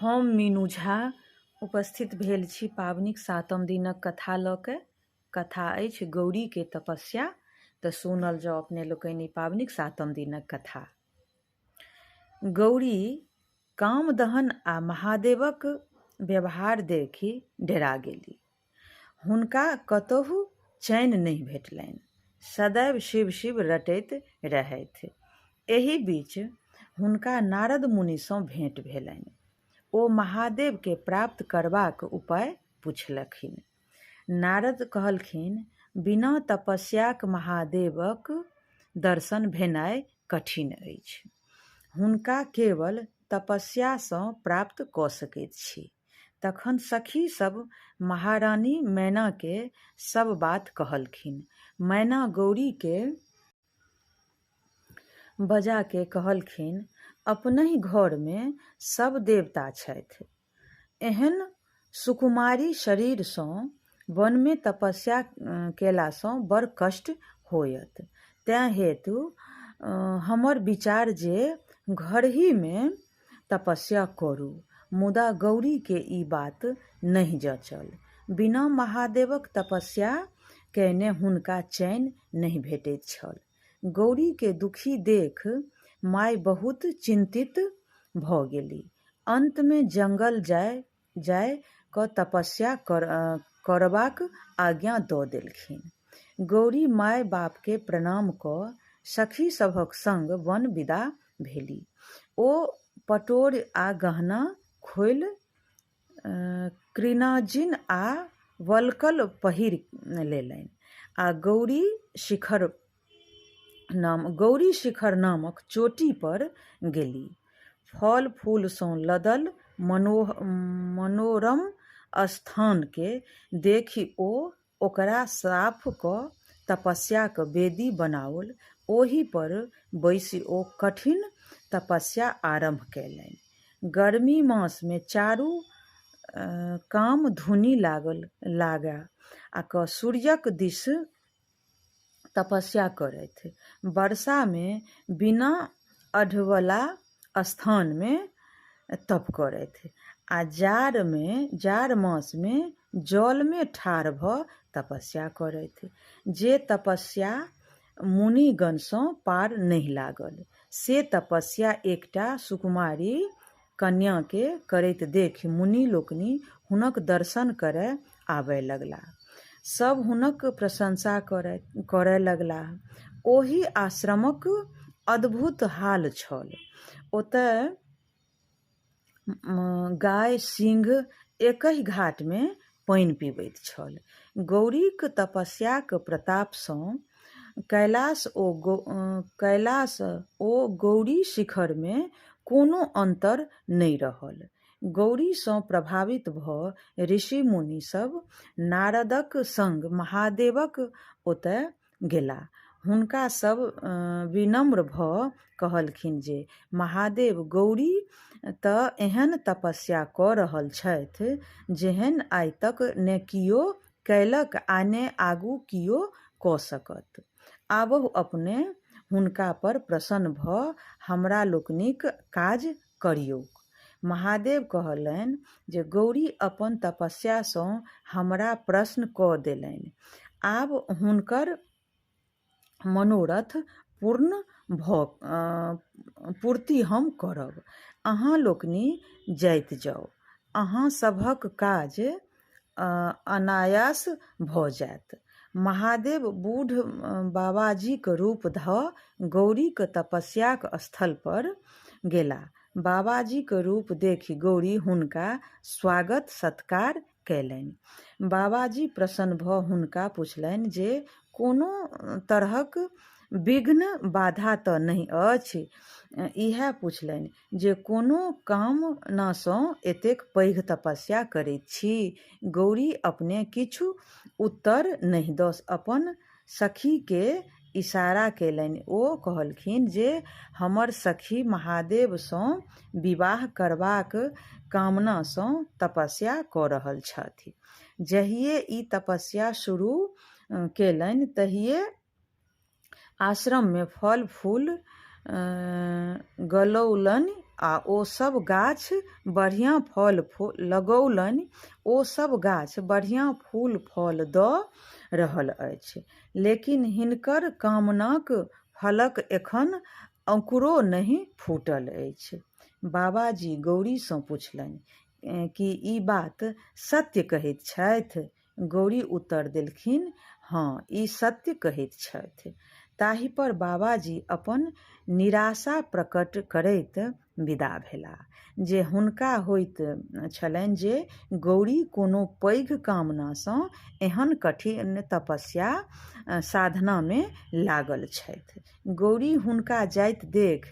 हम मीनू झा उपस्थित भेल छी पाबनिक 7म दिनक कथा लऽ के। कथा अछि गौरी के तपस्या। तऽ सुनल जाओ अपने लोकनि पाबनिक 7म दिनक कथा। गौरी कामदहन आ महादेवक व्यवहार देखि डेरा गेली। हुनका कतहु चैन नहि भेटलनि, सदैव शिव शिव रटैत रहथि। एहि बीच हुनका नारद मुनिसँ भेंट भेलनि। ओ महादेव के प्राप्त करबाक उपाय पुछलखिन। नारद कहलखिन, बिना तपस्याक महादेवक दर्शन भेनाइ कठिन अछि। हुनका केवल तपस्यासँ प्राप्त कऽ सकैत छी। तखन सखी सब महारानी मैना के सब बात कहलखिन। मैना गौरी के बजा के कहलखिन, अपनहि घर में सब देवता छथि। एहन सुकुमारी शरीरसँ वन में तपस्या केलासँ बड़ कष्ट होयत। तैं हेतु हमर विचार जे घर ही में तपस्या करू। मुदा गौरी के ई बात नहीं जचल। बिना महादेवक तपस्या कयने हुनका चैन नहीं भेटैत छल। गौरी के दुखी देख माय बहुत चिंतित भऽ गेली। अंत में जंगल जाय क तपस्या करबाक आज्ञा दऽ देलखिन। गौरी माय बाप के प्रणाम कऽ सखी सभक संग वन विदा भेली। ओ पटोर आ गहना खोलि कृणाजिन आ वल्कल पहिर लेलनि आ गौरी शिखर नामक चोटी पर गेली। फल फूल सँ लदल मनोरम स्थान के देखि ओकरा साफ कऽ तपस्याक वेदी बनाओल। ओहि पर बैसि ओ कठिन तपस्या आरंभ कयलनि। गर्मी मास में चारू काम धुनी लागा आ सूर्यक दिस तपस्या करथि। वर्षा में बिना अढ़वला स्थान में तप करथि आ जाड़ मास में जल में ठाढ़ भऽ तपस्या करथि। जे तपस्या मुनिगण सँ पार नहीं लागल, से तपस्या एकटा सुकुमारी कन्या के करैत देखि मुनि लोकनि हुनक दर्शन करय आबय लगलाह। सब हुनक प्रशंसा करय लगलाह। ओहि आश्रमक अद्भुत हाल छल। ओतय गाय सिंह एकहि घाट में पानि पीबैत छल। गौरीक तपस्याक प्रताप सँ कैलाश ओ गौरी शिखर में कोनो अंतर नहीं रहल। गौरी सँ प्रभावित भऽ ऋषि मुनि सब नारदक संग महादेवक ओतय गेलाह। हुनका सब विनम्र भऽ कहलखिन जे महादेव गौरी तऽ एहन तपस्या कऽ रहल छथि जेहन आइ तक ने कियो कयलक आ ने आगू कियो कऽ सकत। आबहु अपने हुनका पर प्रसन्न भऽ हमरा लोकनिक काज करियौक। महादेव कहलनि जे गौरी अपन तपस्या सँ हमरा प्रसन्न कऽ देलनि। आब हुनकर मनोरथ पूर्ति हम करब। अहाँ लोकनि जाइत जाउ, अहाँ सभक काज अनायास भऽ जायत। महादेव बूढ़ बाबाजीक रूप धऽ गौरीक तपस्याक स्थल पर गेलाह। बाबाजीक रूप देखि गौरी हुनका स्वागत सत्कार कयलनि। बाबाजी प्रसन्न भऽ हुनका पुछलनि जे कोनो तरहक विघ्न बाधा तऽ नहीं अछि। इएह पुछलनि जे कोनो कामनासँ एतेक पैघ तपस्या करैत छी। गौरी अपने किछु उत्तर नहीं दऽ अपन सखी के इशारा केलनि। ओ कहलखिन जे हमर सखी महादेव सँ विवाह करबाक कामना सँ तपस्या कऽ रहल छथि। जहिये ई तपस्या शुरू केलनि तहिये आश्रम में फल फूल गलौलनि आ ओ सब गाछ बढ़िआँ फल लगौलनि, ओ सब गाछ बढ़िआँ फूल फल दऽ रहल अछि, लेकिन हिनकर कामनाक फलक एखन अंकुरो नहि फूटल अछि। बाबाजी गौरीसँ पुछलनि कि ई बात सत्य कहैत छथि? गौरी उत्तर देलखिन, हाँ, ई सत्य कहैत छथि। ताहि पर बाबाजी अपन निराशा प्रकट करैत विदा भेलाह जे हुनका होइत छलनि जे गौरी कोनो पैघ कामनासँ एहन कठिन तपस्या साधनामे लागल छथि। गौरी हुनका जाइत देख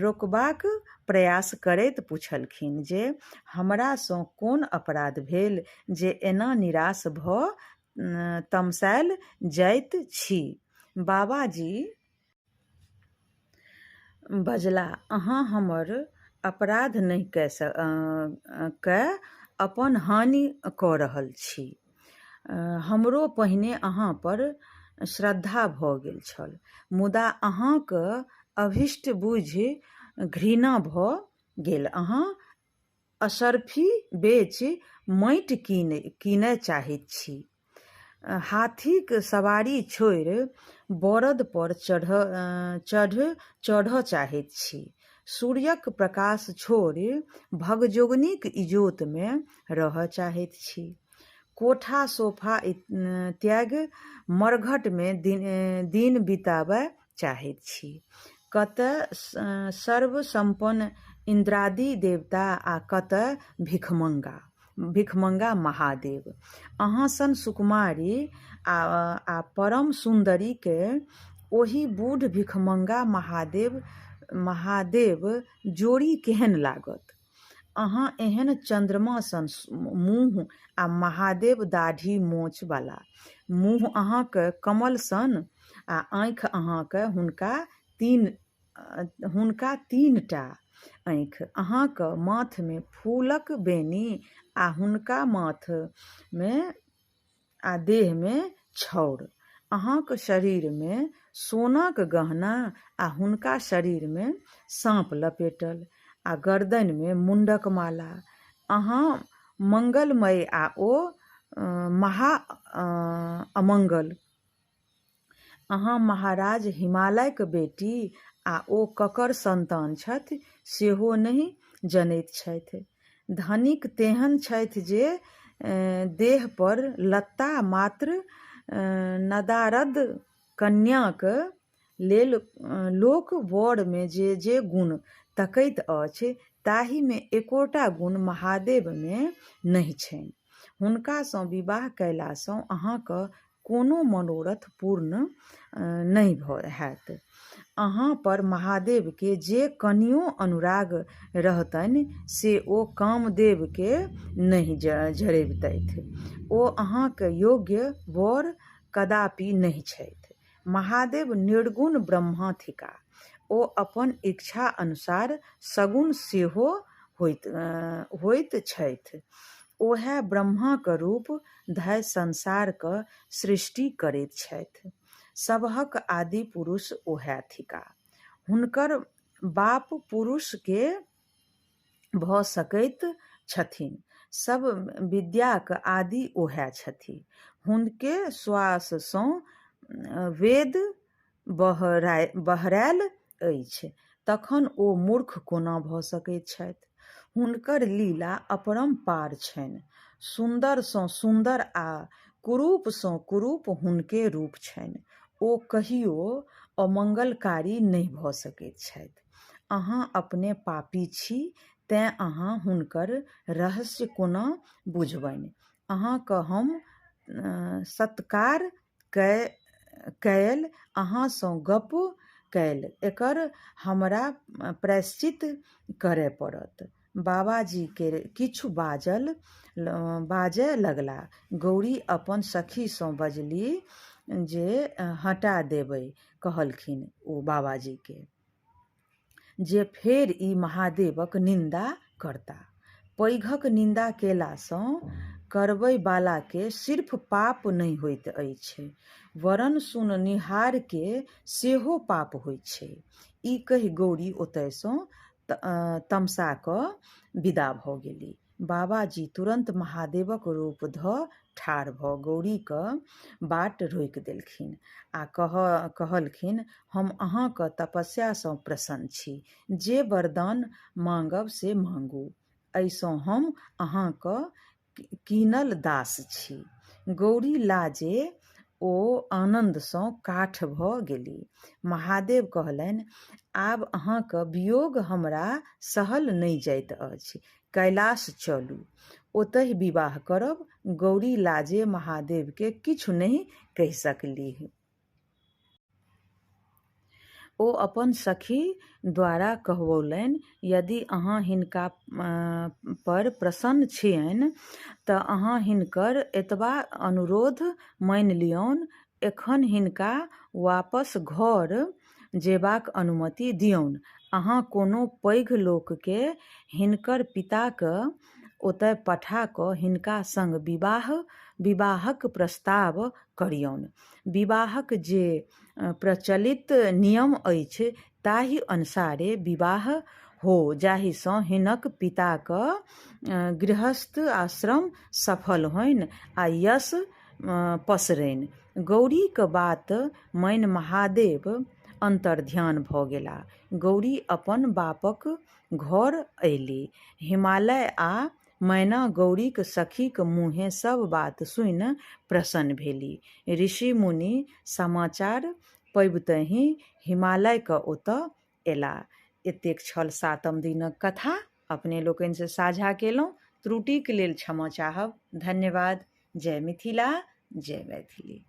रोकबाक प्रयास करैत पुछलखिन जे हमरासँ कोन अपराध भेल जे एना निराश भऽ तमसायल जाइत छी? बाबाजी बजला, अहाँ हमर अपराध नहि कऽ अपन हानि कऽ रहल छी। हमरो पहिने अहाँ पर श्रद्धा भऽ गेल छल, मुदा अहाँक अभिष्ट बुझि घृणा भऽ गेल। अहाँ असरफी बेचि माटि कीनय चाहैत छी, हाथीक सवारी छोड़ि बरद पर चढ़ चाहैत छी, सूर्यक प्रकाश छोड़ि भगजोगनीक इजोतमे रहऽ चाहैत छी, कोठा सोफा त्याग मरघटमे दिन बिताबय चाहैत छी, कतऽ सर्वसम्पन्न इंद्रादि देवता आ कतऽ भिखमंगा महादेव। अहाँ सन सुकुमारी आ परम सुंदरी के ओही बूढ़ भिखमंगा महादेव जोड़ी केहन लागत? अहाँ एहन चंद्रमा सन मुँह आ महादेव दाढ़ी मोछ वाला मुँह, अहाँके कमल सन आ आँखि अहाँके हुनका तीनटा आँखि, अहाँके माथमे फूलक बेनी आ हुनका माथमे आ देहमे छाउर, अहाँक शरीरमे सोनाक गहना आ हुनका शरीरमे साँप लपेटल आ गर्दनिमे मुंडक माला। अहाँ मंगलमय आ ओ महा अमंगल। अहाँ महाराज हिमालयक बेटी आ ओ ककर संतान छथि सेहो नहि जनैत छथि। धनिक तेहन छथि जे देह पर लत्ता मात्र नदारद कन्याक लेल लोक बरमे जे गुण तकैत अछि ताहिमे एकोटा गुण महादेवमे नहि छनि। हुनकासँ विवाह कयलासँ अहाँके कोनो मनोरथ पूर्ण नहि हैत। अहाँ पर महादेवके जे कनियो अनुराग रहतनि से ओ कामदेवके नहि झरेबतथि। ओ अहाँके योग्य वर कदापि नहि छथि। महादेव निर्गुण ब्रह्मा थिका, ओ अपन इच्छा अनुसार सगुण सेहो होइत छथि। ओहे ब्रह्माक रूप धरि संसारक सृष्टि करैत छथि। सबहक आदि पुरुष ओहे थिका। हुनकर बाप पुरुषके भऽ सकैत छथिन। सब विद्याक आदि ओहे छथि। हुनके श्वाससँ वेद बहरायल अछि, तखन ओ मूर्ख कोना भऽ सकैत छथि? हुनकर लीला अपरम्पार छनि। सुन्दरसँ सुन्दर आ कुरूपसँ कुरूप हुनके रूप छनि। ओ कहियो अमंगलकारी नहि भऽ सकैत छथि। अहाँ अपने पापी छी, तेँ अहाँ हुनकर रहस्य कोना बुझबनि? अहाँके हम सत्कार कएल, अहाँसँ गप कएल, एकर हमरा प्रायश्चित करय पड़त। बाबाजी के किछु बाजय लगला। गौरी अपन सखीसँ बजली जे हटा देबै कहलखिन ओ बाबाजीके, जे फेर ई महादेवक निंदा करता। पैघक निंदा केलासँ करबैवालाके सिर्फ पाप नहि होइत अछि, वरन सुननिहारके सेहो पाप होइत छै। ई कहि गौरी ओतयसँ तमसा कऽ विदा भऽ गेली। बाबाजी तुरन्त महादेवक रूप धऽ ठाढ़ भऽ गौरीके बाट रोकि देलखिन आ कहलखिन, हम अहाँके तपस्यासँ प्रसन्न छी, जे वरदान माँगब से माँगू, एहिसँ हम अहाँके कीनल दास छी। गौरी लाजे ओ आनन्दसँ काठ भऽ गेली। महादेव कहलनि, आब अहाँके वियोग हमरा सहल नहि जाइत अछि, कैलाश चलू, ओतहि विवाह करब। गौरी लाजे महादेवके किछु नहि कहि सकलीह। ओ अपन सखी द्वारा कहबौलनि, यदि अहाँ हिनका पर प्रसन्न छियनि तऽ अहाँ हिनकर एतबा अनुरोध मानि लियौन, एखन हिनका वापस घर जेबाक अनुमति दियौन। अहाँ कोनो पैघ लोकके हिनकर पिताके ओतय पठा कऽ हिनका संग विवाहक प्रस्ताव करियौन। विवाहक जे प्रचलित नियम अछि ताहि अनुसारे विवाह हो, जाहिसँ हिनक पिताके गृहस्थ आश्रम सफल होइन आ यश पसरनि। गौरीके बात मानि महादेव अंतर्ध्यान भऽ गेला। गौरी अपन बापक घर अयली। हिमालय आ मैना गौरीक सखीक मुँहे सब बात सुनि प्रसन्न भेली। ऋषि मुनि समाचार पबितहि हिमालयके ओतऽ एला। एतेक छल 7म दिनक कथा, अपने लोकनिसँ साझा केलहुँ। त्रुटिके लेल क्षमा चाहब। धन्यवाद। जय मिथिला, जय मैथिली।